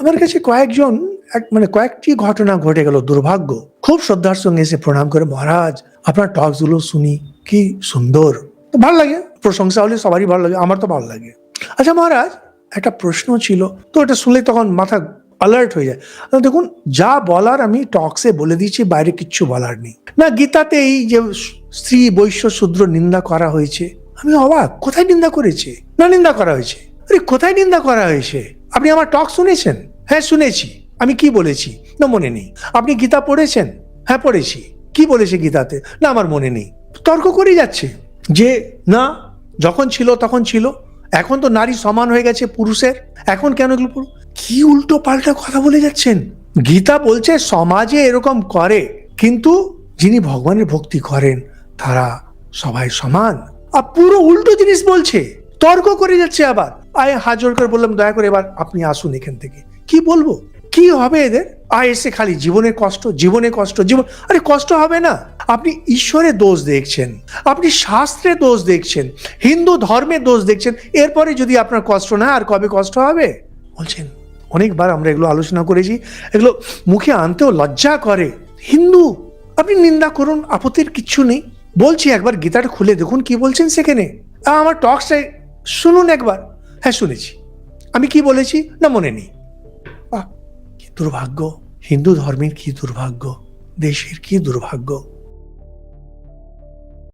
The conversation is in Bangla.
আমার কাছে কয়েকটি ঘটনা ঘটে গেল, দুর্ভাগ্য। খুব শ্রদ্ধার সঙ্গে এসে প্রণাম করে, মহারাজ আপনার টক্স গুলো শুনি, কি সুন্দর। ভালো লাগে, প্রশংসা হলে সবারই ভালো লাগে, আমার তো ভালো লাগে। আচ্ছা মহারাজ, একটা প্রশ্ন ছিল, তো এটা শুনলে তখন মাথা অ্যালার্ট হয়ে যায়। দেখুন, যা বলার আমি টক্সে বলে দিয়েছি, বাইরে কিচ্ছু বলার নেই। না গীতাতে এই যে স্ত্রী বৈশ্য শূদ্র নিন্দা করা হয়েছে, আমি অবাক, কোথায় নিন্দা করেছে? না নিন্দা করা হয়েছে? আরে কোথায় নিন্দা করা হয়েছে? আপনি আমার টক শুনেছেন? হ্যাঁ শুনেছি। আমি কি বলেছি? না মনে নেই। আপনি গীতা পড়েছেন? হ্যাঁ পড়েছি। কি বলেছে গীতাতে? না আমার মনে নেই। তর্ক করে যাচ্ছে যে না, যখন ছিল তখন ছিল, এখন তো নারী সমান হয়ে গেছে পুরুষের, এখন কেন এগুলো? কি উল্টো পাল্টা কথা বলে যাচ্ছেন। গীতা বলছে সমাজে এরকম করে, কিন্তু যিনি ভগবানের ভক্তি করেন তারা সবাই সমান। আর পুরো উল্টো জিনিস বলছে, তর্ক করে যাচ্ছে। আবার হাত জোর করে বললাম, দয়া করে এবার আপনি আসুন এখান থেকে। কি বলবো, কি হবে এদের? এসে খালি জীবনের কষ্ট, জীবনের কষ্ট, জীবন। আরে কষ্ট হবে না, আপনি ঈশ্বরের দোষ দেখছেন, আপনি শাস্ত্রের দোষ দেখছেন, হিন্দু ধর্মের দোষ দেখছেন। এরপরে যদি আপনার কষ্ট না, আর কবে কষ্ট হবে বলছেন? অনেকবার আমরা এগুলো আলোচনা করেছি, এগুলো মুখে আনতেও লজ্জা করে। হিন্দু, আপনি নিন্দা করুন, আপত্তির কিচ্ছু নেই। বলছি একবার গীতাটা খুলে দেখুন কি বলছেন সেখানে। আমার টক্সে শুনুন একবার। হ্যাঁ শুনেছি। আমি কি বলেছি? না মনে নেই। কি দুর্ভাগ্য, হিন্দু ধর্মের কি দুর্ভাগ্য, দেশের কি দুর্ভাগ্য।